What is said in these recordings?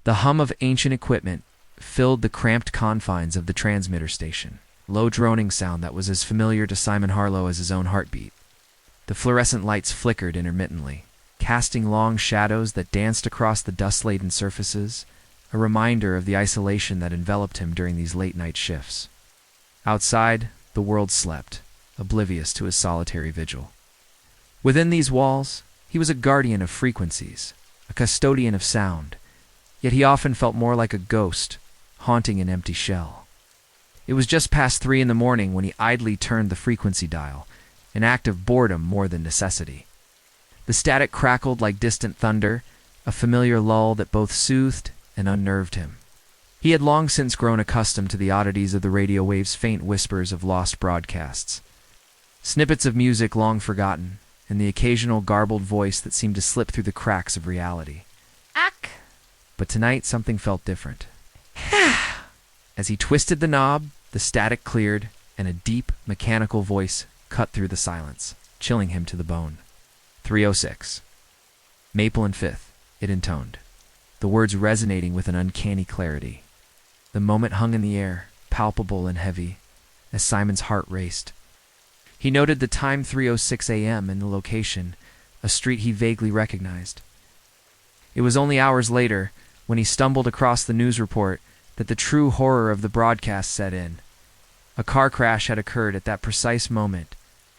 The hum of ancient equipment filled the cramped confines of the transmitter station, low droning sound that was as familiar to Simon Harlow as his own heartbeat. The fluorescent lights flickered intermittently, casting long shadows that danced across the dust-laden surfaces, a reminder of the isolation that enveloped him during these late-night shifts. Outside, the world slept, oblivious to his solitary vigil. Within these walls, he was a guardian of frequencies, a custodian of sound, yet he often felt more like a ghost, haunting an empty shell. It was just past 3 in the morning when he idly turned the frequency dial, an act of boredom more than necessity. The static crackled like distant thunder, a familiar lull that both soothed and unnerved him. He had long since grown accustomed to the oddities of the radio wave's faint whispers of lost broadcasts, snippets of music long forgotten, and the occasional garbled voice that seemed to slip through the cracks of reality. Ack! But tonight something felt different. As he twisted the knob, the static cleared, and a deep, mechanical voice cut through the silence, chilling him to the bone. 306. Maple and Fifth, it intoned, the words resonating with an uncanny clarity. The moment hung in the air, palpable and heavy, as Simon's heart raced. He noted the time 3:06 a.m. and the location, a street he vaguely recognized. It was only hours later, when he stumbled across the news report, that the true horror of the broadcast set in. A car crash had occurred at that precise moment,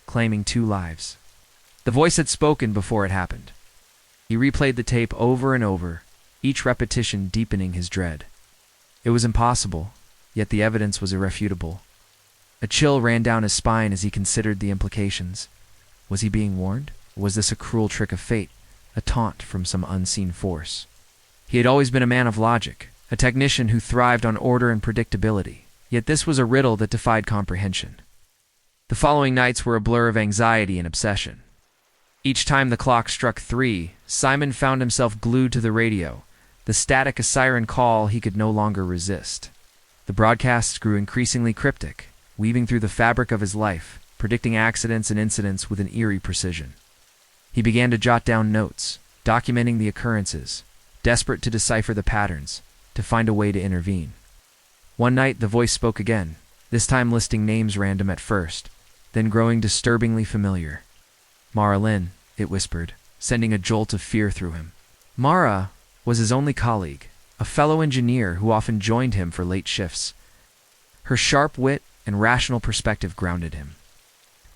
claiming 2 lives. The voice had spoken before it happened. He replayed the tape over and over, each repetition deepening his dread. It was impossible, yet the evidence was irrefutable. A chill ran down his spine as he considered the implications. Was he being warned? Or was this a cruel trick of fate, a taunt from some unseen force? He had always been a man of logic, a technician who thrived on order and predictability, yet this was a riddle that defied comprehension. The following nights were a blur of anxiety and obsession. Each time the clock struck 3, Simon found himself glued to the radio, the static a siren call he could no longer resist. The broadcasts grew increasingly cryptic, weaving through the fabric of his life, predicting accidents and incidents with an eerie precision. He began to jot down notes, documenting the occurrences, desperate to decipher the patterns, to find a way to intervene. One night the voice spoke again, this time listing names random at first, then growing disturbingly familiar. Mara Lynn, it whispered, sending a jolt of fear through him. Mara was his only colleague, a fellow engineer who often joined him for late shifts. Her sharp wit and rational perspective grounded him.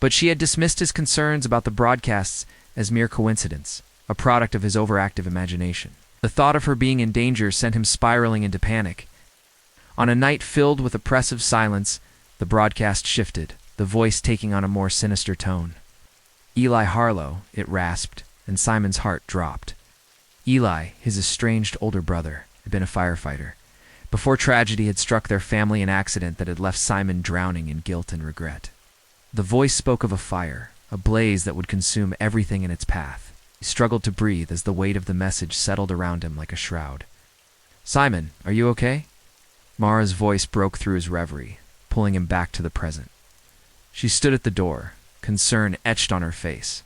But she had dismissed his concerns about the broadcasts as mere coincidence, a product of his overactive imagination. The thought of her being in danger sent him spiraling into panic. On a night filled with oppressive silence, the broadcast shifted, the voice taking on a more sinister tone. Eli Harlow, it rasped, and Simon's heart dropped. Eli, his estranged older brother, had been a firefighter. Before tragedy had struck their family, an accident that had left Simon drowning in guilt and regret. The voice spoke of a fire, a blaze that would consume everything in its path. He struggled to breathe as the weight of the message settled around him like a shroud. "Simon, are you okay?" Mara's voice broke through his reverie, pulling him back to the present. She stood at the door, concern etched on her face.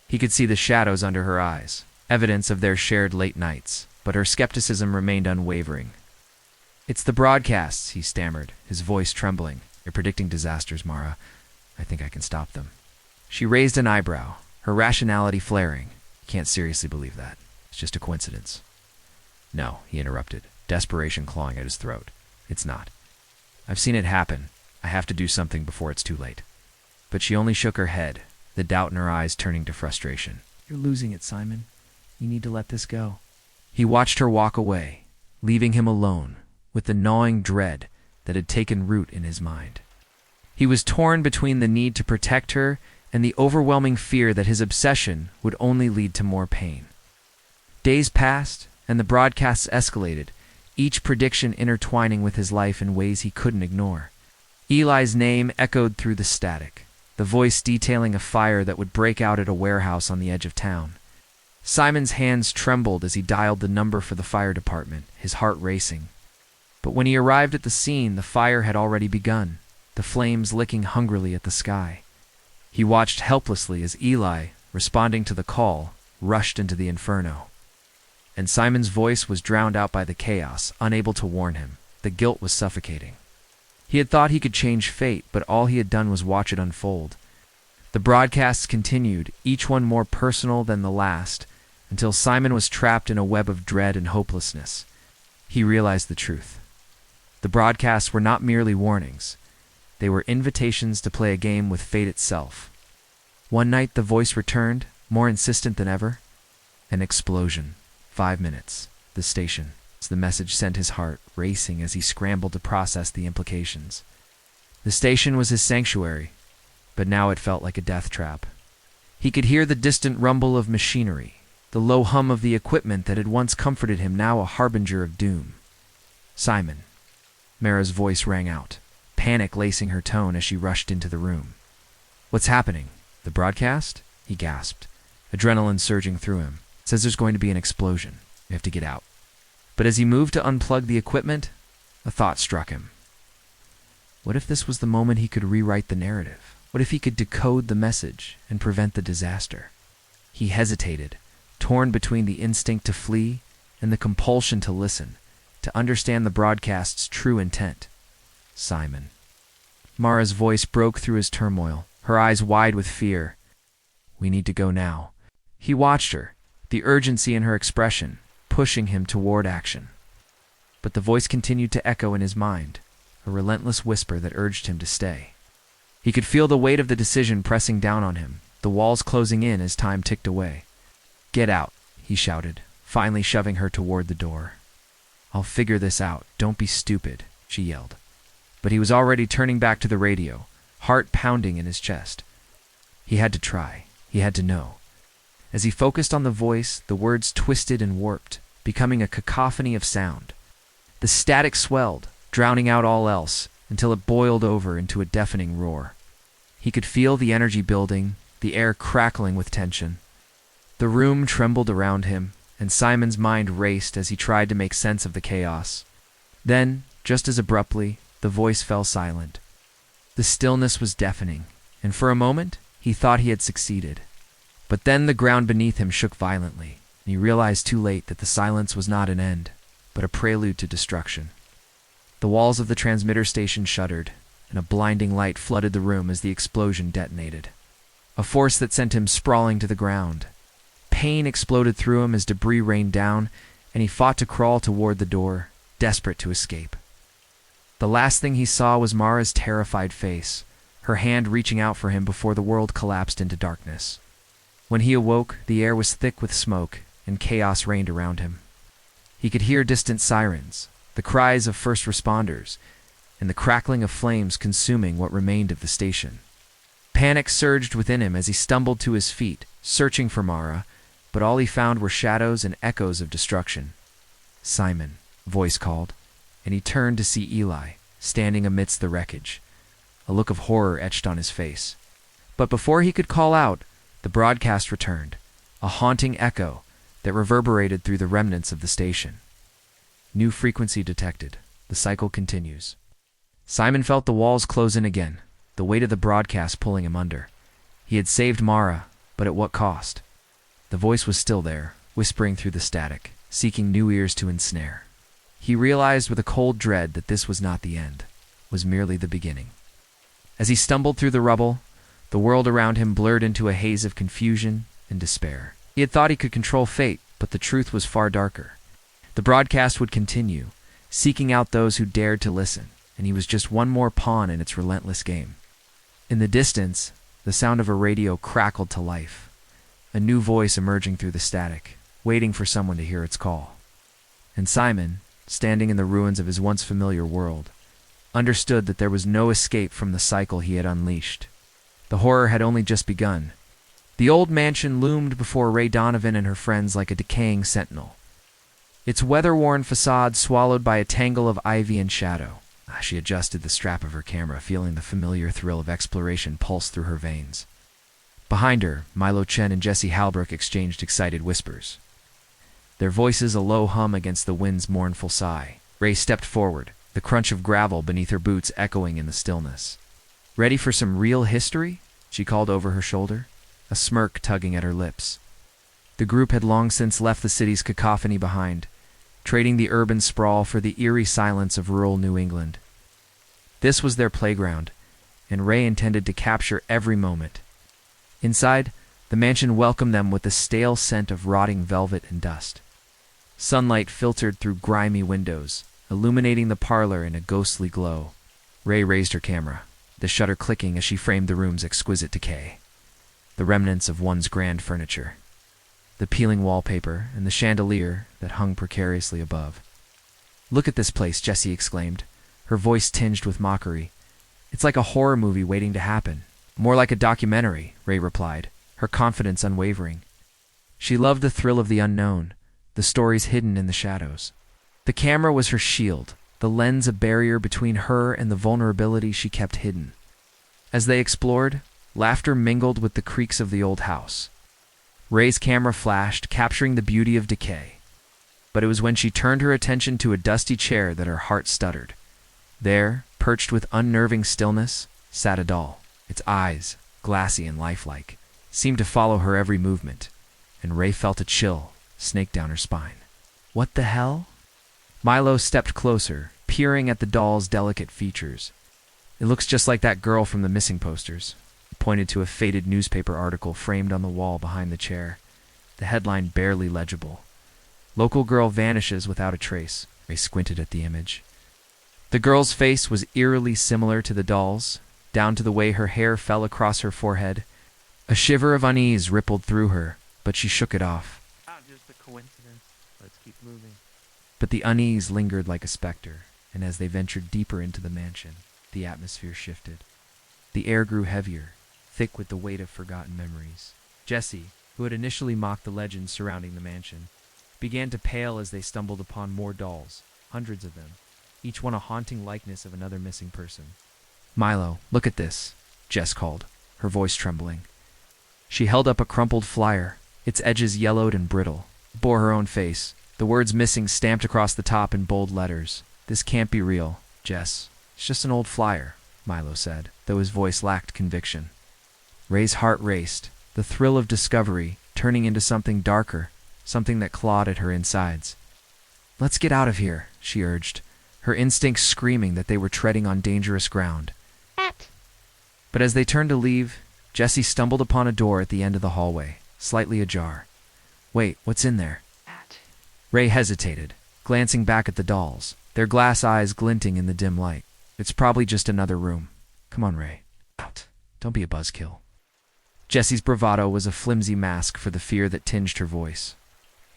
He could see the shadows under her eyes, evidence of their shared late nights, but her skepticism remained unwavering. "It's the broadcasts," he stammered, his voice trembling. "You're predicting disasters, Mara. I think I can stop them." She raised an eyebrow, her rationality flaring. "You can't seriously believe that. It's just a coincidence." "No," he interrupted, desperation clawing at his throat. "It's not. I've seen it happen. I have to do something before it's too late." But she only shook her head, the doubt in her eyes turning to frustration. "You're losing it, Simon. You need to let this go." He watched her walk away, leaving him alone, with the gnawing dread that had taken root in his mind. He was torn between the need to protect her and the overwhelming fear that his obsession would only lead to more pain. Days passed, and the broadcasts escalated, each prediction intertwining with his life in ways he couldn't ignore. Eli's name echoed through the static, the voice detailing a fire that would break out at a warehouse on the edge of town. Simon's hands trembled as he dialed the number for the fire department, his heart racing. But when he arrived at the scene, the fire had already begun, the flames licking hungrily at the sky. He watched helplessly as Eli, responding to the call, rushed into the inferno. and Simon's voice was drowned out by the chaos, unable to warn him. The guilt was suffocating. He had thought he could change fate, but all he had done was watch it unfold. The broadcasts continued, each one more personal than the last, until Simon was trapped in a web of dread and hopelessness. He realized the truth. The broadcasts were not merely warnings. They were invitations to play a game with fate itself. One night the voice returned, more insistent than ever. An explosion. 5 minutes. The station. The message sent his heart racing as he scrambled to process the implications. The station was his sanctuary, but now it felt like a death trap. He could hear the distant rumble of machinery, the low hum of the equipment that had once comforted him, now a harbinger of doom. Simon. Mara's voice rang out, panic lacing her tone as she rushed into the room. What's happening? The broadcast? He gasped, adrenaline surging through him. It says there's going to be an explosion. We have to get out. But as he moved to unplug the equipment, a thought struck him. What if this was the moment he could rewrite the narrative? What if he could decode the message and prevent the disaster? He hesitated, torn between the instinct to flee and the compulsion to listen, to understand the broadcast's true intent. Simon. Mara's voice broke through his turmoil, her eyes wide with fear. We need to go now. He watched her, the urgency in her expression, pushing him toward action. But the voice continued to echo in his mind, a relentless whisper that urged him to stay. He could feel the weight of the decision pressing down on him, the walls closing in as time ticked away. Get out, he shouted, finally shoving her toward the door. I'll figure this out, don't be stupid, she yelled. But he was already turning back to the radio, heart pounding in his chest. He had to try, he had to know. As he focused on the voice, the words twisted and warped, becoming a cacophony of sound. The static swelled, drowning out all else, until it boiled over into a deafening roar. He could feel the energy building, the air crackling with tension. The room trembled around him, and Simon's mind raced as he tried to make sense of the chaos. Then, just as abruptly, the voice fell silent. The stillness was deafening, and for a moment, he thought he had succeeded. But then the ground beneath him shook violently, and he realized too late that the silence was not an end, but a prelude to destruction. The walls of the transmitter station shuddered, and a blinding light flooded the room as the explosion detonated. A force that sent him sprawling to the ground. Pain exploded through him as debris rained down, and he fought to crawl toward the door, desperate to escape. The last thing he saw was Mara's terrified face, her hand reaching out for him before the world collapsed into darkness. When he awoke, the air was thick with smoke, and chaos reigned around him. He could hear distant sirens, the cries of first responders, and the crackling of flames consuming what remained of the station. Panic surged within him as he stumbled to his feet, searching for Mara, but all he found were shadows and echoes of destruction. Simon, a voice called, and he turned to see Eli, standing amidst the wreckage, a look of horror etched on his face. But before he could call out, the broadcast returned, a haunting echo that reverberated through the remnants of the station. New frequency detected. The cycle continues. Simon felt the walls close in again, the weight of the broadcast pulling him under. He had saved Mara, but at what cost? The voice was still there, whispering through the static, seeking new ears to ensnare. He realized with a cold dread that this was not the end, was merely the beginning. As he stumbled through the rubble, the world around him blurred into a haze of confusion and despair. He had thought he could control fate, but the truth was far darker. The broadcast would continue, seeking out those who dared to listen, and he was just one more pawn in its relentless game. In the distance, the sound of a radio crackled to life, a new voice emerging through the static, waiting for someone to hear its call. And Simon, standing in the ruins of his once familiar world, understood that there was no escape from the cycle he had unleashed. The horror had only just begun. The old mansion loomed before Ray Donovan and her friends like a decaying sentinel, its weather-worn facade swallowed by a tangle of ivy and shadow. She adjusted the strap of her camera, feeling the familiar thrill of exploration pulse through her veins. Behind her, Milo Chen and Jesse Halbrook exchanged excited whispers, their voices a low hum against the wind's mournful sigh. Ray stepped forward, the crunch of gravel beneath her boots echoing in the stillness. Ready for some real history? She called over her shoulder, a smirk tugging at her lips. The group had long since left the city's cacophony behind, trading the urban sprawl for the eerie silence of rural New England. This was their playground, and Ray intended to capture every moment. Inside, the mansion welcomed them with the stale scent of rotting velvet and dust. Sunlight filtered through grimy windows, illuminating the parlor in a ghostly glow. Ray raised her camera, the shutter clicking as she framed the room's exquisite decay. The remnants of one's grand furniture, the peeling wallpaper, and the chandelier that hung precariously above. "Look at this place," Jessie exclaimed, her voice tinged with mockery. "It's like a horror movie waiting to happen." "More like a documentary," Ray replied, her confidence unwavering. She loved the thrill of the unknown, the stories hidden in the shadows. The camera was her shield, the lens a barrier between her and the vulnerability she kept hidden. As they explored, laughter mingled with the creaks of the old house. Ray's camera flashed, capturing the beauty of decay. But it was when she turned her attention to a dusty chair that her heart stuttered. There, perched with unnerving stillness, sat a doll. Its eyes, glassy and lifelike, seemed to follow her every movement, and Ray felt a chill snake down her spine. "What the hell?" Milo stepped closer, peering at the doll's delicate features. "It looks just like that girl from the missing posters." He pointed to a faded newspaper article framed on the wall behind the chair, the headline barely legible. "Local girl vanishes without a trace." Ray squinted at the image. The girl's face was eerily similar to the doll's, down to the way her hair fell across her forehead. A shiver of unease rippled through her, but she shook it off. Just a coincidence. Let's keep moving." But the unease lingered like a specter, and as they ventured deeper into the mansion, the atmosphere shifted. The air grew heavier, thick with the weight of forgotten memories. Jessie, who had initially mocked the legends surrounding the mansion, began to pale as they stumbled upon more dolls, hundreds of them, each one a haunting likeness of another missing person. "Milo, look at this," Jess called, her voice trembling. She held up a crumpled flyer, its edges yellowed and brittle. It bore her own face, the words missing stamped across the top in bold letters. "This can't be real, Jess. It's just an old flyer," Milo said, though his voice lacked conviction. Ray's heart raced, the thrill of discovery turning into something darker, something that clawed at her insides. "Let's get out of here," she urged, her instincts screaming that they were treading on dangerous ground. But as they turned to leave, Jessie stumbled upon a door at the end of the hallway, slightly ajar. "Wait, what's in there?" Ray hesitated, glancing back at the dolls, their glass eyes glinting in the dim light. "It's probably just another room. Come on, Ray. Out. Don't be a buzzkill." Jessie's bravado was a flimsy mask for the fear that tinged her voice.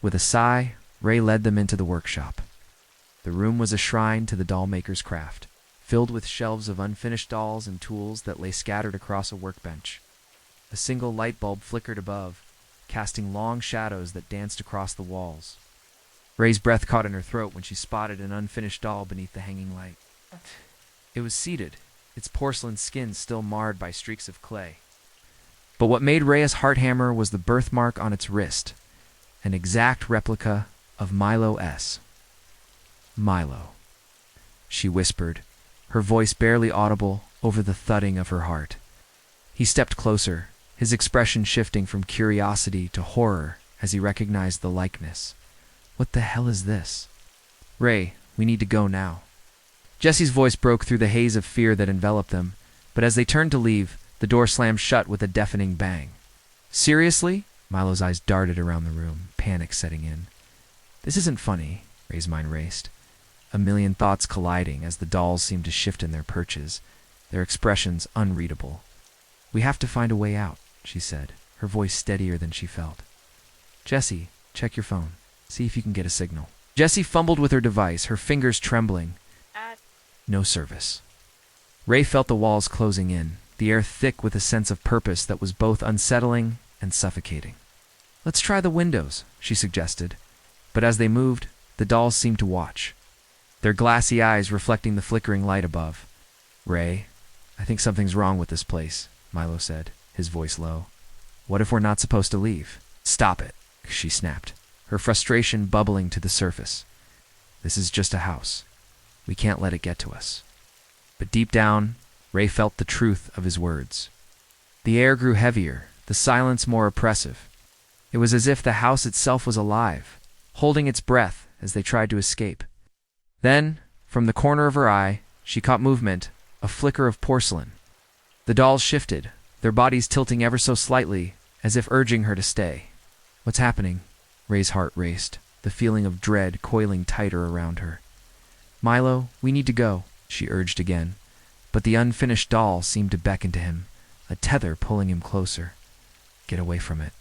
With a sigh, Ray led them into the workshop. The room was a shrine to the doll maker's craft, filled with shelves of unfinished dolls and tools that lay scattered across a workbench. A single light bulb flickered above, casting long shadows that danced across the walls. Ray's breath caught in her throat when she spotted an unfinished doll beneath the hanging light. It was seated, its porcelain skin still marred by streaks of clay. But what made Ray's heart hammer was the birthmark on its wrist, an exact replica of Milo S. "Milo," she whispered, her voice barely audible over the thudding of her heart. He stepped closer, his expression shifting from curiosity to horror as he recognized the likeness. "What the hell is this?" "Ray, we need to go now." Jessie's voice broke through the haze of fear that enveloped them, but as they turned to leave, the door slammed shut with a deafening bang. "Seriously?" Milo's eyes darted around the room, panic setting in. "This isn't funny," Ray's mind raced, a million thoughts colliding as the dolls seemed to shift in their perches, their expressions unreadable. "We have to find a way out," she said, her voice steadier than she felt. "Jessie, check your phone. See if you can get a signal." Jessie fumbled with her device, her fingers trembling. No service. Ray felt the walls closing in, the air thick with a sense of purpose that was both unsettling and suffocating. "Let's try the windows," she suggested. But as they moved, the dolls seemed to watch, their glassy eyes reflecting the flickering light above. "Ray, I think something's wrong with this place," Milo said, his voice low. "What if we're not supposed to leave?" "Stop it," she snapped, her frustration bubbling to the surface. "This is just a house. We can't let it get to us." But deep down, Ray felt the truth of his words. The air grew heavier, the silence more oppressive. It was as if the house itself was alive, holding its breath as they tried to escape. Then, from the corner of her eye, she caught movement, a flicker of porcelain. The dolls shifted, their bodies tilting ever so slightly, as if urging her to stay. "What's happening?" Ray's heart raced, the feeling of dread coiling tighter around her. "Milo, we need to go," she urged again, but the unfinished doll seemed to beckon to him, a tether pulling him closer. "Get away from it."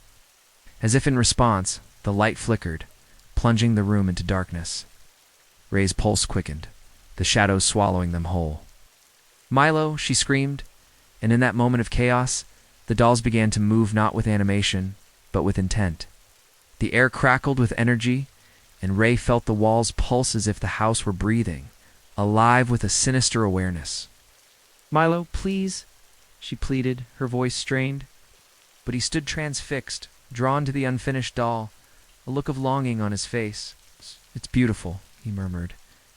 As if in response, the light flickered, plunging the room into darkness. Ray's pulse quickened, the shadows swallowing them whole. "Milo," she screamed, and in that moment of chaos, the dolls began to move not with animation, but with intent. The air crackled with energy, and Ray felt the walls pulse as if the house were breathing, alive with a sinister awareness. "Milo, please," she pleaded, her voice strained. But he stood transfixed, drawn to the unfinished doll, a look of longing on his face. "It's beautiful," he murmured,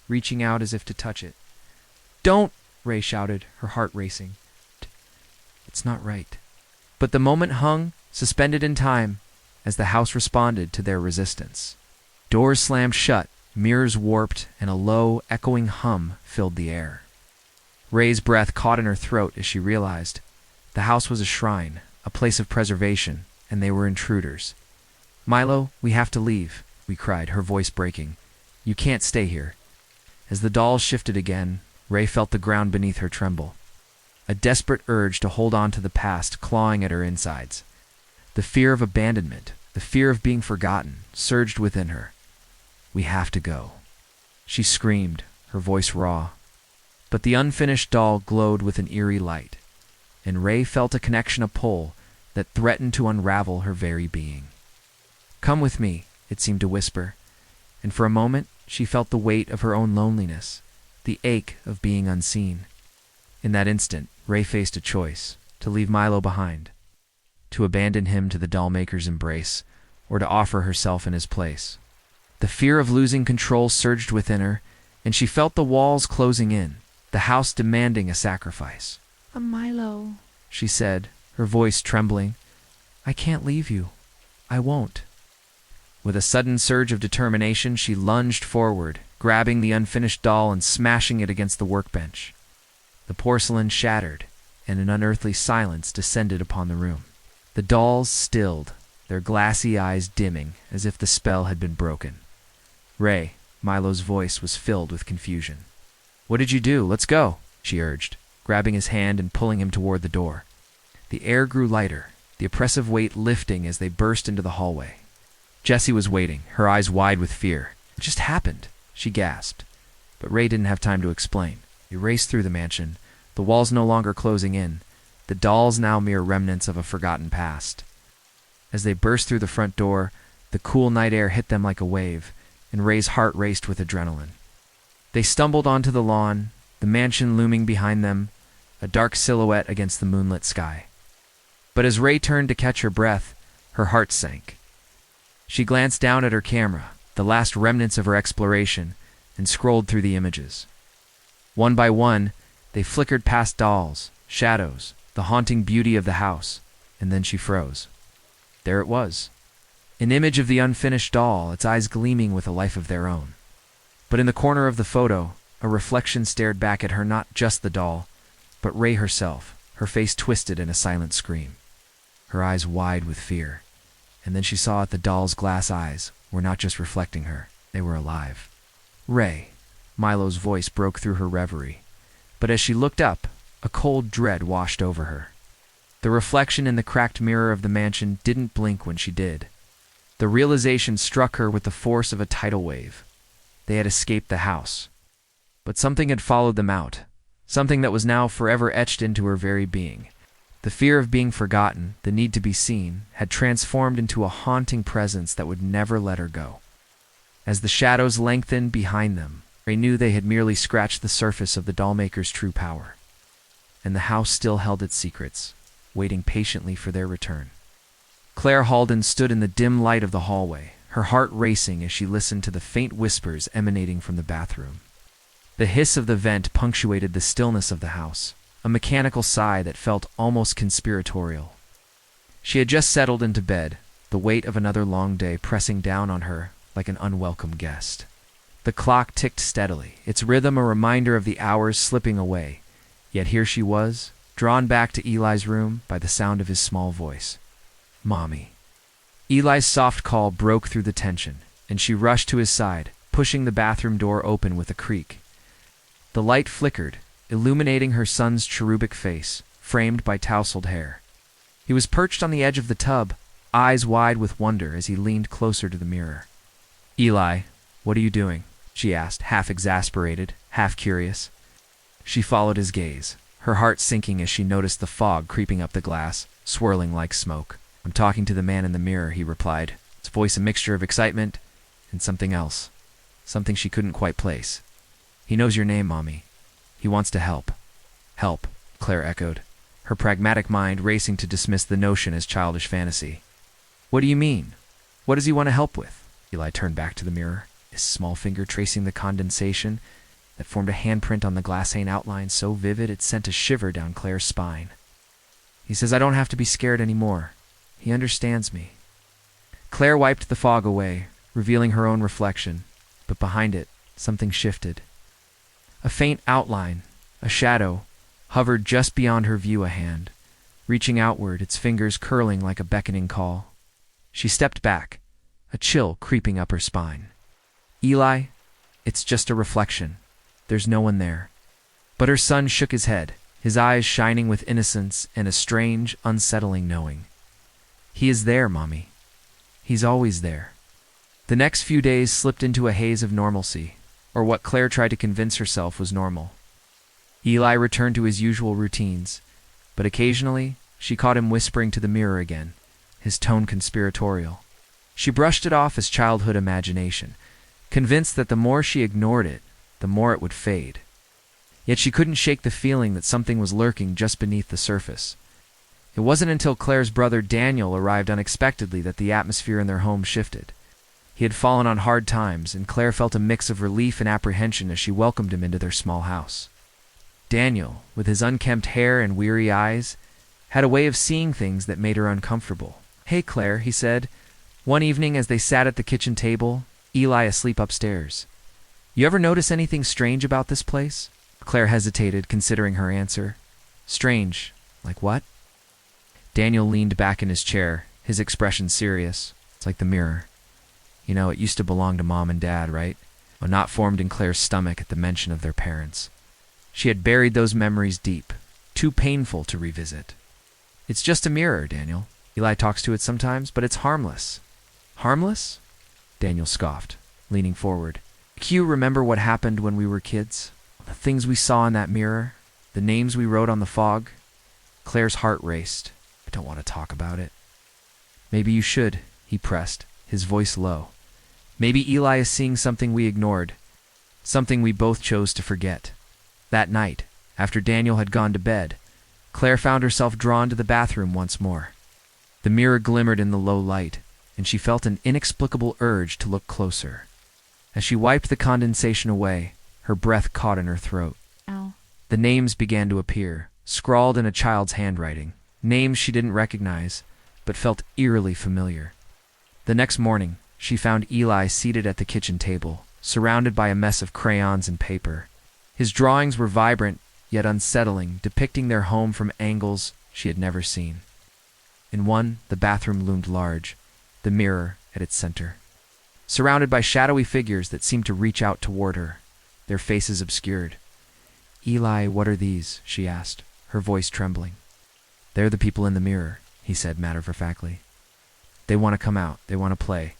reaching out as if to touch it. "Don't!" Ray shouted, her heart racing. "It's not right." But the moment hung, suspended in time, as the house responded to their resistance. Doors slammed shut, mirrors warped, and a low, echoing hum filled the air. Ray's breath caught in her throat as she realized the house was a shrine, a place of preservation, and they were intruders. "Milo, we have to leave," we cried, her voice breaking. "You can't stay here." As the dolls shifted again, Ray felt the ground beneath her tremble. A desperate urge to hold on to the past clawing at her insides. The fear of abandonment, the fear of being forgotten, surged within her. "We have to go." She screamed, her voice raw. But the unfinished doll glowed with an eerie light, and Ray felt a connection, a pull, that threatened to unravel her very being. "Come with me," it seemed to whisper, and for a moment she felt the weight of her own loneliness, the ache of being unseen. In that instant, Ray faced a choice: to leave Milo behind, to abandon him to the dollmaker's embrace, or to offer herself in his place. The fear of losing control surged within her, and she felt the walls closing in, the house demanding a sacrifice. Milo," she said, her voice trembling. "I can't leave you. I won't." With a sudden surge of determination, she lunged forward, grabbing the unfinished doll and smashing it against the workbench. The porcelain shattered, and an unearthly silence descended upon the room. The dolls stilled, their glassy eyes dimming as if the spell had been broken. "Ray," Milo's voice was filled with confusion. "What did you do? Let's go," she urged, grabbing his hand and pulling him toward the door. The air grew lighter, the oppressive weight lifting as they burst into the hallway. Jessie was waiting, her eyes wide with fear. "It just happened," she gasped. But Ray didn't have time to explain. He raced through the mansion, the walls no longer closing in, the dolls now mere remnants of a forgotten past. As they burst through the front door, the cool night air hit them like a wave, and Ray's heart raced with adrenaline. They stumbled onto the lawn, the mansion looming behind them, a dark silhouette against the moonlit sky. But as Ray turned to catch her breath, her heart sank. She glanced down at her camera, the last remnants of her exploration, and scrolled through the images. One by one, they flickered past dolls, shadows, the haunting beauty of the house, and then she froze. There it was. An image of the unfinished doll, its eyes gleaming with a life of their own. But in the corner of the photo, a reflection stared back at her, not just the doll, but Ray herself, her face twisted in a silent scream, her eyes wide with fear. And then she saw that the doll's glass eyes were not just reflecting her, they were alive. "Ray," Milo's voice broke through her reverie. But as she looked up, a cold dread washed over her. The reflection in the cracked mirror of the mansion didn't blink when she did. The realization struck her with the force of a tidal wave. They had escaped the house. But something had followed them out, something that was now forever etched into her very being. The fear of being forgotten, the need to be seen, had transformed into a haunting presence that would never let her go. As the shadows lengthened behind them, Ray knew they had merely scratched the surface of the dollmaker's true power. And the house still held its secrets, waiting patiently for their return. Claire Halden stood in the dim light of the hallway, her heart racing as she listened to the faint whispers emanating from the bathroom. The hiss of the vent punctuated the stillness of the house, a mechanical sigh that felt almost conspiratorial. She had just settled into bed, the weight of another long day pressing down on her like an unwelcome guest. The clock ticked steadily, its rhythm a reminder of the hours slipping away, yet here she was, drawn back to Eli's room by the sound of his small voice. "Mommy." Eli's soft call broke through the tension, and she rushed to his side, pushing the bathroom door open with a creak. The light flickered, illuminating her son's cherubic face, framed by tousled hair. He was perched on the edge of the tub, eyes wide with wonder as he leaned closer to the mirror. "Eli, what are you doing?" she asked, half exasperated, half curious. She followed his gaze, her heart sinking as she noticed the fog creeping up the glass, swirling like smoke. "I'm talking to the man in the mirror," he replied, his voice a mixture of excitement and something else, something she couldn't quite place. "He knows your name, Mommy. He wants to help." "Help," Claire echoed, her pragmatic mind racing to dismiss the notion as childish fantasy. "What do you mean? What does he want to help with?" Eli turned back to the mirror, his small finger tracing the condensation that formed a handprint on the glassane outline so vivid it sent a shiver down Claire's spine. "He says I don't have to be scared anymore. He understands me." Claire wiped the fog away, revealing her own reflection, but behind it, something shifted. A faint outline, a shadow, hovered just beyond her view a hand, reaching outward, its fingers curling like a beckoning call. She stepped back, a chill creeping up her spine. "Eli, it's just a reflection. There's no one there." But her son shook his head, his eyes shining with innocence and a strange, unsettling knowing. "He is there, Mommy. He's always there." The next few days slipped into a haze of normalcy, or what Claire tried to convince herself was normal. Eli returned to his usual routines, but occasionally she caught him whispering to the mirror again, his tone conspiratorial. She brushed it off as childhood imagination, convinced that the more she ignored it, the more it would fade. Yet she couldn't shake the feeling that something was lurking just beneath the surface. It wasn't until Claire's brother Daniel arrived unexpectedly that the atmosphere in their home shifted. He had fallen on hard times, and Claire felt a mix of relief and apprehension as she welcomed him into their small house. Daniel, with his unkempt hair and weary eyes, had a way of seeing things that made her uncomfortable. "Hey, Claire," he said, one evening as they sat at the kitchen table, Eli asleep upstairs. "You ever notice anything strange about this place?" Claire hesitated, considering her answer. "Strange? Like what?" Daniel leaned back in his chair, his expression serious. "It's like the mirror. You know, it used to belong to Mom and Dad, right?" A knot formed in Claire's stomach at the mention of their parents. She had buried those memories deep, too painful to revisit. "It's just a mirror, Daniel. Eli talks to it sometimes, but it's harmless." "Harmless?" Daniel scoffed, leaning forward. "Do you remember what happened when we were kids? The things we saw in that mirror? The names we wrote on the fog?" Claire's heart raced. "I don't want to talk about it." "Maybe you should," he pressed, his voice low. "Maybe Eli is seeing something we ignored, something we both chose to forget." That night, after Daniel had gone to bed, Claire found herself drawn to the bathroom once more. The mirror glimmered in the low light, and she felt an inexplicable urge to look closer. As she wiped the condensation away, her breath caught in her throat. Ow. The names began to appear, scrawled in a child's handwriting, names she didn't recognize, but felt eerily familiar. The next morning, she found Eli seated at the kitchen table, surrounded by a mess of crayons and paper. His drawings were vibrant, yet unsettling, depicting their home from angles she had never seen. In one, the bathroom loomed large, the mirror at its center. Surrounded by shadowy figures that seemed to reach out toward her, their faces obscured. "Eli, what are these?" she asked, her voice trembling. "They're the people in the mirror," he said matter-of-factly. "They want to come out. They want to play."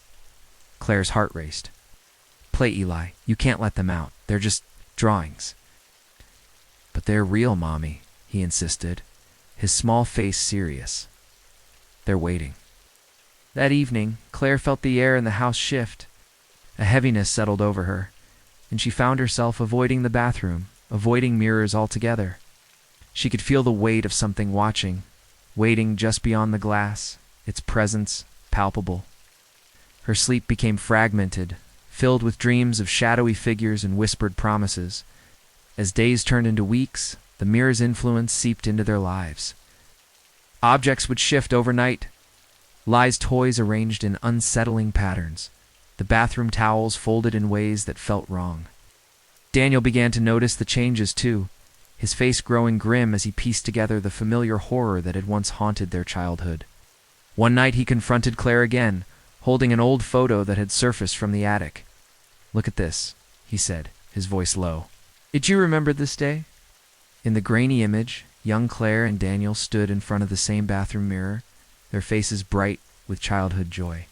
Claire's heart raced. "Play, Eli. You can't let them out. They're just drawings." "But they're real, Mommy," he insisted, his small face serious. "They're waiting." That evening, Claire felt the air in the house shift. A heaviness settled over her, and she found herself avoiding the bathroom, avoiding mirrors altogether. She could feel the weight of something watching, waiting just beyond the glass, its presence palpable. Her sleep became fragmented, filled with dreams of shadowy figures and whispered promises. As days turned into weeks, the mirror's influence seeped into their lives. Objects would shift overnight, Li's toys arranged in unsettling patterns, the bathroom towels folded in ways that felt wrong. Daniel began to notice the changes too, his face growing grim as he pieced together the familiar horror that had once haunted their childhood. One night he confronted Claire again, holding an old photo that had surfaced from the attic. "Look at this," he said, his voice low. "Did you remember this day?" In the grainy image, young Claire and Daniel stood in front of the same bathroom mirror, their faces bright with childhood joy.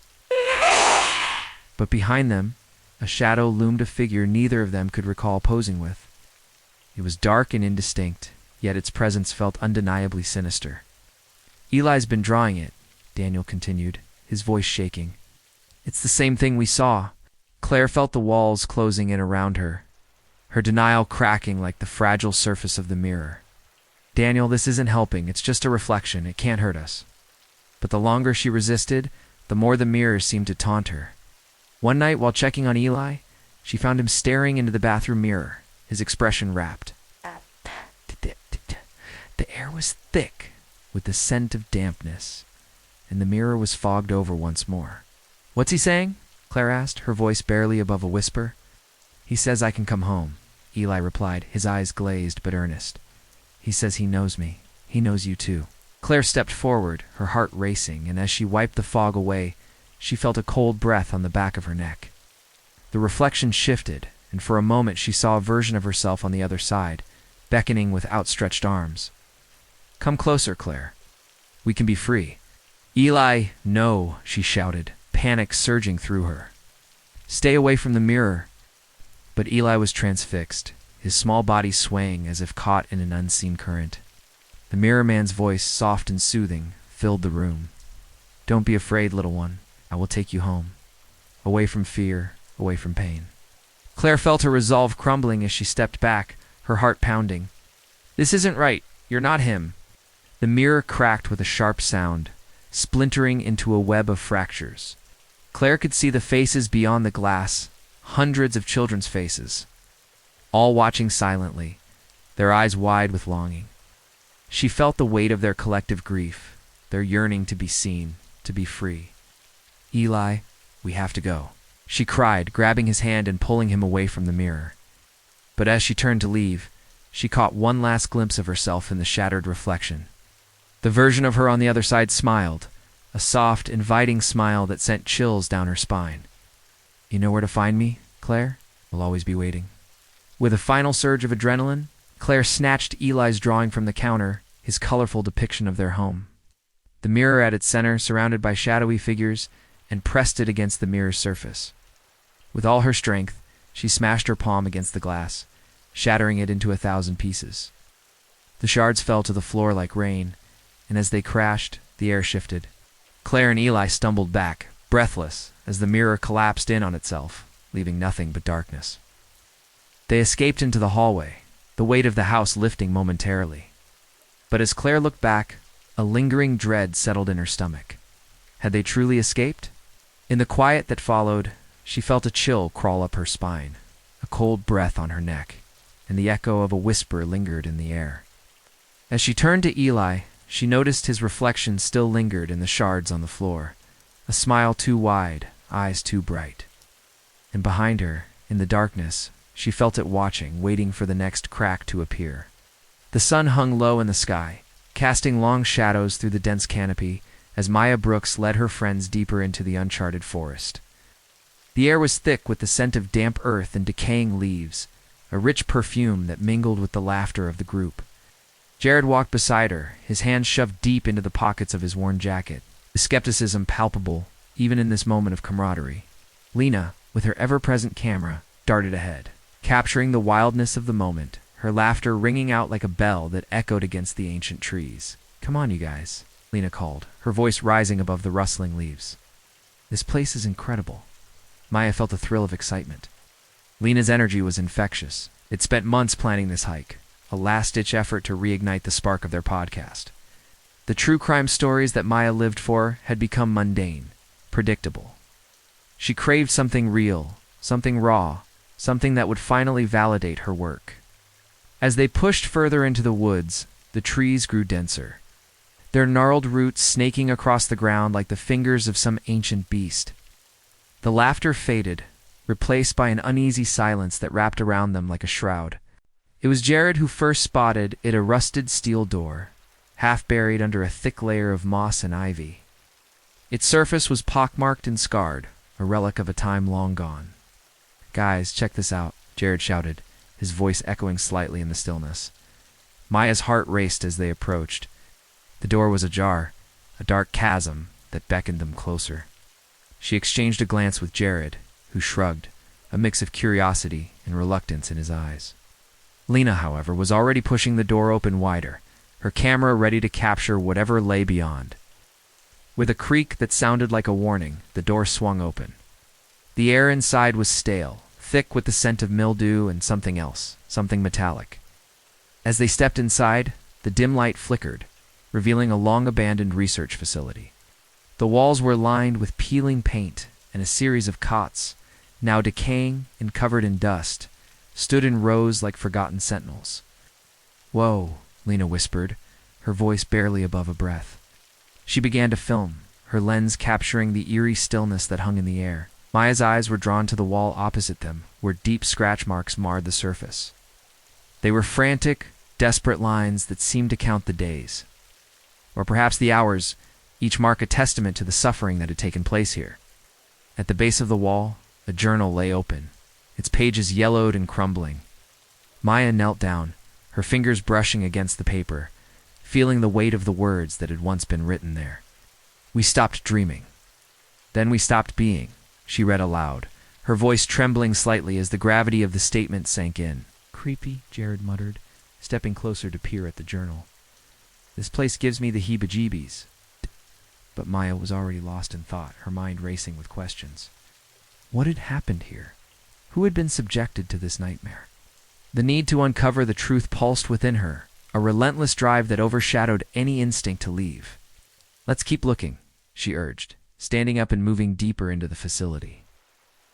But behind them, a shadow loomed, a figure neither of them could recall posing with. It was dark and indistinct, yet its presence felt undeniably sinister. "Eli's been drawing it," Daniel continued, his voice shaking. "It's the same thing we saw." Claire felt the walls closing in around her, her denial cracking like the fragile surface of the mirror. "Daniel, this isn't helping. It's just a reflection. It can't hurt us." But the longer she resisted, the more the mirror seemed to taunt her. One night, while checking on Eli, she found him staring into the bathroom mirror, his expression rapt. The air was thick with the scent of dampness, and the mirror was fogged over once more. "What's he saying?" Claire asked, her voice barely above a whisper. "He says I can come home," Eli replied, his eyes glazed but earnest. "He says he knows me. He knows you too." Claire stepped forward, her heart racing, and as she wiped the fog away, she felt a cold breath on the back of her neck. The reflection shifted, and for a moment she saw a version of herself on the other side, beckoning with outstretched arms. "Come closer, Claire. We can be free." "Eli, no," she shouted, panic surging through her. "Stay away from the mirror." But Eli was transfixed, his small body swaying as if caught in an unseen current. The mirror man's voice, soft and soothing, filled the room. "Don't be afraid, little one. I will take you home. Away from fear, away from pain." Claire felt her resolve crumbling as she stepped back, her heart pounding. "This isn't right. You're not him." The mirror cracked with a sharp sound, splintering into a web of fractures. Claire could see the faces beyond the glass, hundreds of children's faces, all watching silently, their eyes wide with longing. She felt the weight of their collective grief, their yearning to be seen, to be free. "Eli, we have to go," she cried, grabbing his hand and pulling him away from the mirror. But as she turned to leave, she caught one last glimpse of herself in the shattered reflection. The version of her on the other side smiled, a soft, inviting smile that sent chills down her spine. "You know where to find me, Claire? We'll always be waiting." With a final surge of adrenaline, Claire snatched Eli's drawing from the counter, his colorful depiction of their home. The mirror at its center, surrounded by shadowy figures, and pressed it against the mirror's surface. With all her strength, she smashed her palm against the glass, shattering it into 1,000 pieces. The shards fell to the floor like rain, and as they crashed, the air shifted. Claire and Eli stumbled back, breathless, as the mirror collapsed in on itself, leaving nothing but darkness. They escaped into the hallway, the weight of the house lifting momentarily. But as Claire looked back, a lingering dread settled in her stomach. Had they truly escaped? In the quiet that followed, she felt a chill crawl up her spine, a cold breath on her neck, and the echo of a whisper lingered in the air. As she turned to Eli, she noticed his reflection still lingered in the shards on the floor, a smile too wide, eyes too bright. And behind her, in the darkness, she felt it watching, waiting for the next crack to appear. The sun hung low in the sky, casting long shadows through the dense canopy as Maya Brooks led her friends deeper into the uncharted forest. The air was thick with the scent of damp earth and decaying leaves, a rich perfume that mingled with the laughter of the group. Jared walked beside her, his hands shoved deep into the pockets of his worn jacket, the skepticism palpable even in this moment of camaraderie. Lena, with her ever-present camera, darted ahead, capturing the wildness of the moment, her laughter ringing out like a bell that echoed against the ancient trees. "Come on, you guys," Lena called, her voice rising above the rustling leaves. "This place is incredible." Maya felt a thrill of excitement. Lena's energy was infectious. It spent months planning this hike, a last-ditch effort to reignite the spark of their podcast. The true crime stories that Maya lived for had become mundane, predictable. She craved something real, something raw, something that would finally validate her work. As they pushed further into the woods, the trees grew denser. their gnarled roots snaking across the ground like the fingers of some ancient beast. The laughter faded, replaced by an uneasy silence that wrapped around them like a shroud. It was Jared who first spotted it, a rusted steel door, half buried under a thick layer of moss and ivy. Its surface was pockmarked and scarred, a relic of a time long gone. "Guys, check this out," Jared shouted, his voice echoing slightly in the stillness. Maya's heart raced as they approached. The door was ajar, a dark chasm that beckoned them closer. She exchanged a glance with Jared, who shrugged, a mix of curiosity and reluctance in his eyes. Lena, however, was already pushing the door open wider, her camera ready to capture whatever lay beyond. With a creak that sounded like a warning, the door swung open. The air inside was stale, thick with the scent of mildew and something else, something metallic. As they stepped inside, the dim light flickered, revealing a long-abandoned research facility. The walls were lined with peeling paint, and a series of cots, now decaying and covered in dust, stood in rows like forgotten sentinels. "Whoa," Lena whispered, her voice barely above a breath. She began to film, her lens capturing the eerie stillness that hung in the air. Maya's eyes were drawn to the wall opposite them, where deep scratch marks marred the surface. They were frantic, desperate lines that seemed to count the days, or perhaps the hours, each mark a testament to the suffering that had taken place here. At the base of the wall, a journal lay open, its pages yellowed and crumbling. Maya knelt down, her fingers brushing against the paper, feeling the weight of the words that had once been written there. "We stopped dreaming. Then we stopped being," she read aloud, her voice trembling slightly as the gravity of the statement sank in. "Creepy," Jared muttered, stepping closer to peer at the journal. "This place gives me the heebie-jeebies." But Maya was already lost in thought, her mind racing with questions. What had happened here? Who had been subjected to this nightmare? The need to uncover the truth pulsed within her, a relentless drive that overshadowed any instinct to leave. "Let's keep looking," she urged, standing up and moving deeper into the facility.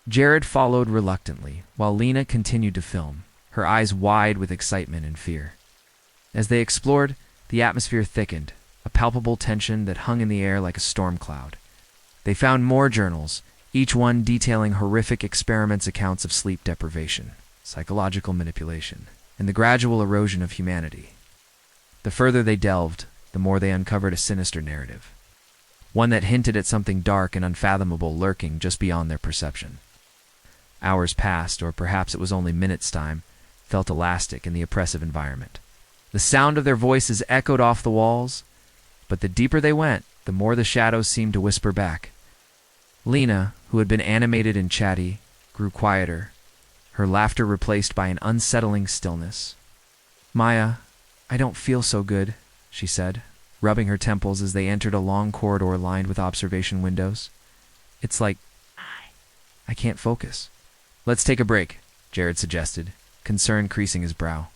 Jared followed reluctantly, while Lena continued to film, her eyes wide with excitement and fear. As they explored, the atmosphere thickened, a palpable tension that hung in the air like a storm cloud. They found more journals, each one detailing horrific experiments, accounts of sleep deprivation, psychological manipulation, and the gradual erosion of humanity. The further they delved, the more they uncovered a sinister narrative, one that hinted at something dark and unfathomable lurking just beyond their perception. Hours passed, or perhaps it was only minutes' time, felt elastic in the oppressive environment. The sound of their voices echoed off the walls, but the deeper they went, the more the shadows seemed to whisper back. Lena, who had been animated and chatty, grew quieter, her laughter replaced by an unsettling stillness. "Maya, I don't feel so good," she said, rubbing her temples as they entered a long corridor lined with observation windows. "It's like I can't focus." "Let's take a break," Jared suggested, concern creasing his brow.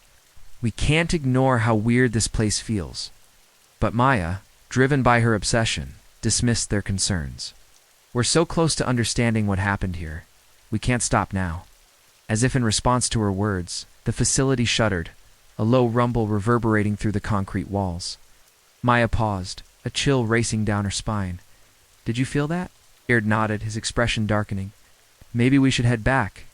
"We can't ignore how weird this place feels." But Maya, driven by her obsession, dismissed their concerns. "We're so close to understanding what happened here. We can't stop now." As if in response to her words, the facility shuddered, a low rumble reverberating through the concrete walls. Maya paused, a chill racing down her spine. "Did you feel that?" Jared nodded, his expression darkening. "Maybe we should head back."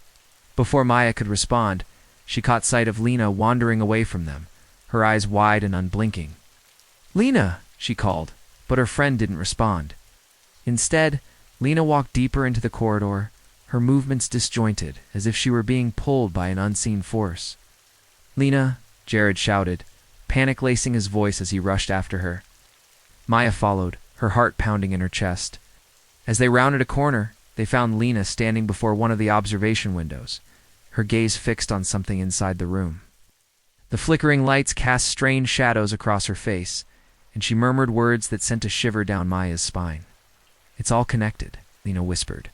Before Maya could respond, she caught sight of Lena wandering away from them, her eyes wide and unblinking. "Lena!" she called, but her friend didn't respond. Instead, Lena walked deeper into the corridor, her movements disjointed, as if she were being pulled by an unseen force. "Lena!" Jared shouted, panic lacing his voice as he rushed after her. Maya followed, her heart pounding in her chest. As they rounded a corner, they found Lena standing before one of the observation windows, her gaze fixed on something inside the room. The flickering lights cast strange shadows across her face, and she murmured words that sent a shiver down Maya's spine. "It's all connected," Lena whispered,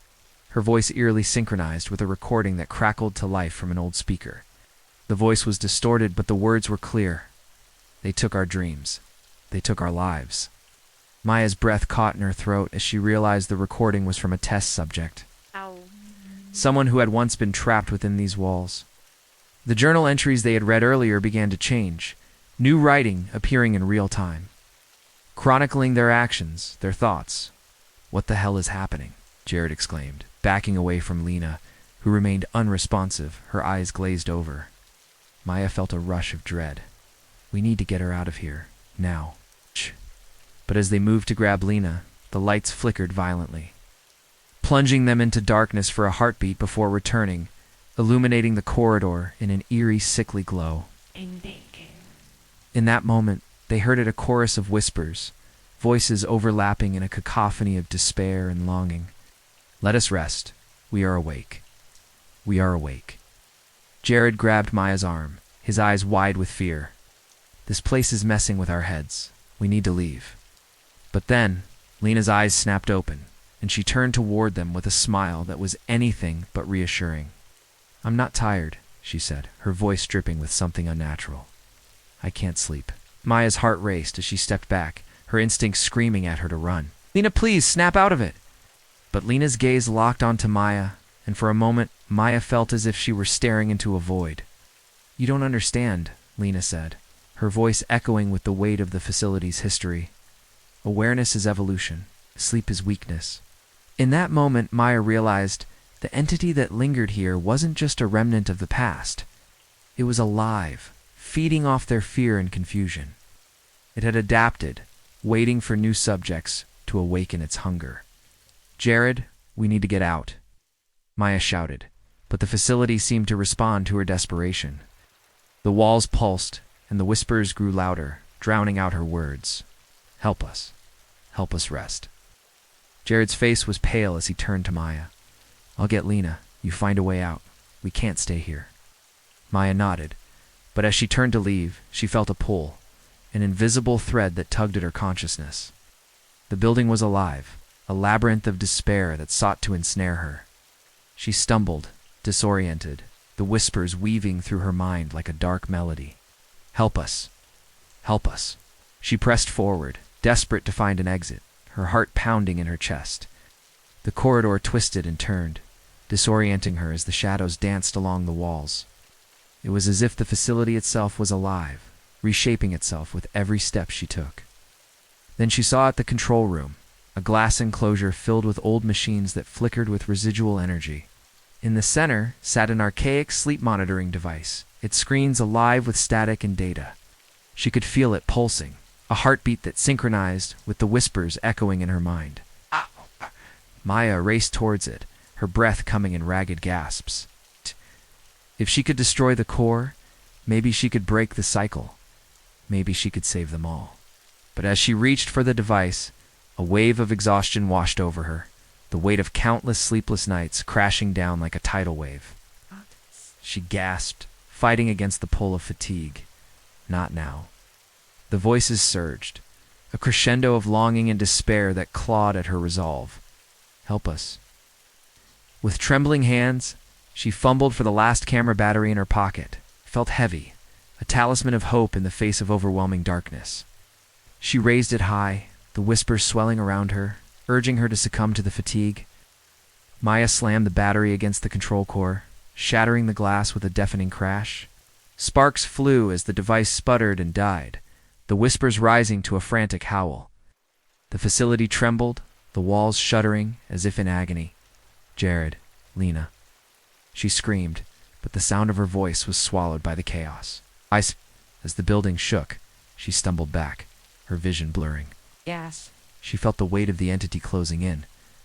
her voice eerily synchronized with a recording that crackled to life from an old speaker. The voice was distorted, but the words were clear. "They took our dreams. They took our lives." Maya's breath caught in her throat as she realized the recording was from a test subject. Ow. Someone who had once been trapped within these walls. The journal entries they had read earlier began to change, new writing appearing in real time. chronicling their actions, their thoughts. "What the hell is happening?" Jared exclaimed, backing away from Lena, who remained unresponsive, her eyes glazed over. Maya felt a rush of dread. "We need to get her out of here, now." Shh. But as they moved to grab Lena, the lights flickered violently, plunging them into darkness for a heartbeat before returning, illuminating the corridor in an eerie, sickly glow. In that moment, they heard a chorus of whispers, voices overlapping in a cacophony of despair and longing. "Let us rest. We are awake. We are awake." Jared grabbed Maya's arm, his eyes wide with fear. "This place is messing with our heads. We need to leave." But then, Lena's eyes snapped open, and she turned toward them with a smile that was anything but reassuring. "I'm not tired," she said, her voice dripping with something unnatural. "I can't sleep." Maya's heart raced as she stepped back, her instincts screaming at her to run. "Lena, please, snap out of it!" But Lena's gaze locked onto Maya, and for a moment, Maya felt as if she were staring into a void. "You don't understand," Lena said, her voice echoing with the weight of the facility's history. "Awareness is evolution. Sleep is weakness." In that moment, Maya realized the entity that lingered here wasn't just a remnant of the past. It was alive, feeding off their fear and confusion. It had adapted, waiting for new subjects to awaken its hunger. "Jared, we need to get out," Maya shouted, but the facility seemed to respond to her desperation. The walls pulsed, and the whispers grew louder, drowning out her words. "Help us. Help us rest." Jared's face was pale as he turned to Maya. "I'll get Lena. You find a way out. We can't stay here." Maya nodded, but as she turned to leave, she felt a pull, an invisible thread that tugged at her consciousness. The building was alive, a labyrinth of despair that sought to ensnare her. She stumbled, disoriented, the whispers weaving through her mind like a dark melody. "Help us. Help us." She pressed forward, desperate to find an exit, her heart pounding in her chest. The corridor twisted and turned, disorienting her as the shadows danced along the walls. It was as if the facility itself was alive, reshaping itself with every step she took. Then she saw at the control room, a glass enclosure filled with old machines that flickered with residual energy. In the center sat an archaic sleep monitoring device, its screens alive with static and data. She could feel it pulsing, a heartbeat that synchronized with the whispers echoing in her mind. "Ow!" Maya raced towards it, her breath coming in ragged gasps. If she could destroy the core, maybe she could break the cycle. Maybe she could save them all. But as she reached for the device, a wave of exhaustion washed over her, the weight of countless sleepless nights crashing down like a tidal wave. She gasped, fighting against the pull of fatigue. Not now. The voices surged, a crescendo of longing and despair that clawed at her resolve. "Help us." With trembling hands, she fumbled for the last camera battery in her pocket. It felt heavy, a talisman of hope in the face of overwhelming darkness. She raised it high, the whispers swelling around her, urging her to succumb to the fatigue. Maya slammed the battery against the control core, shattering the glass with a deafening crash. Sparks flew as the device sputtered and died, the whispers rising to a frantic howl. The facility trembled, the walls shuddering as if in agony. "Jared, Lena." She screamed, but the sound of her voice was swallowed by the chaos. As the building shook, she stumbled back, her vision blurring. Yes. She felt the weight of the entity closing in,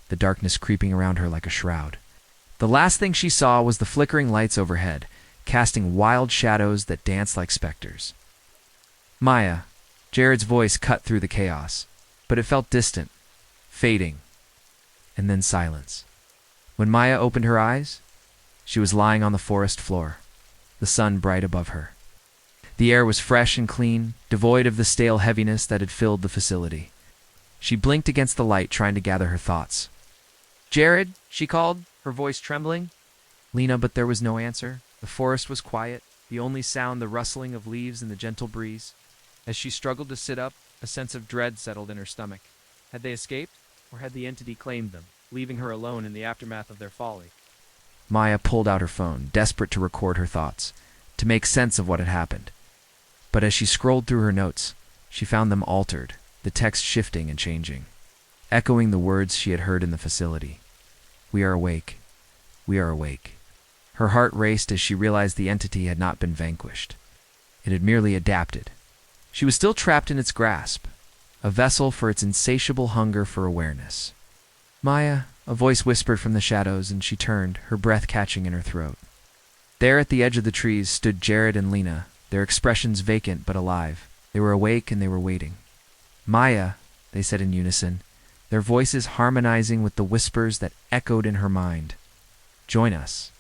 the darkness creeping around her like a shroud. The last thing she saw was the flickering lights overhead, casting wild shadows that danced like specters. "Maya." Jared's voice cut through the chaos, but it felt distant, fading, and then silence. When Maya opened her eyes, she was lying on the forest floor, the sun bright above her. The air was fresh and clean, devoid of the stale heaviness that had filled the facility. She blinked against the light, trying to gather her thoughts. "Jared," she called, her voice trembling. Lena, but there was no answer. The forest was quiet, the only sound the rustling of leaves in the gentle breeze. As she struggled to sit up, a sense of dread settled in her stomach. Had they escaped, or had the entity claimed them, leaving her alone in the aftermath of their folly? Maya pulled out her phone, desperate to record her thoughts, to make sense of what had happened. But as she scrolled through her notes, she found them altered, the text shifting and changing, echoing the words she had heard in the facility. "We are awake. We are awake." Her heart raced as she realized the entity had not been vanquished. It had merely adapted. She was still trapped in its grasp, a vessel for its insatiable hunger for awareness. "Maya," a voice whispered from the shadows, and she turned, her breath catching in her throat. There at the edge of the trees stood Jared and Lena, their expressions vacant but alive. They were awake and they were waiting. "Maya," they said in unison, their voices harmonizing with the whispers that echoed in her mind. "Join us."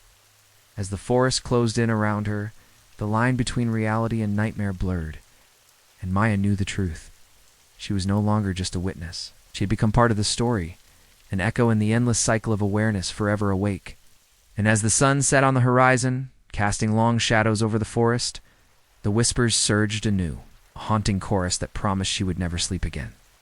As the forest closed in around her, the line between reality and nightmare blurred, and Maya knew the truth. She was no longer just a witness. She had become part of the story, an echo in the endless cycle of awareness forever awake. And as the sun set on the horizon, casting long shadows over the forest, the whispers surged anew, a haunting chorus that promised she would never sleep again.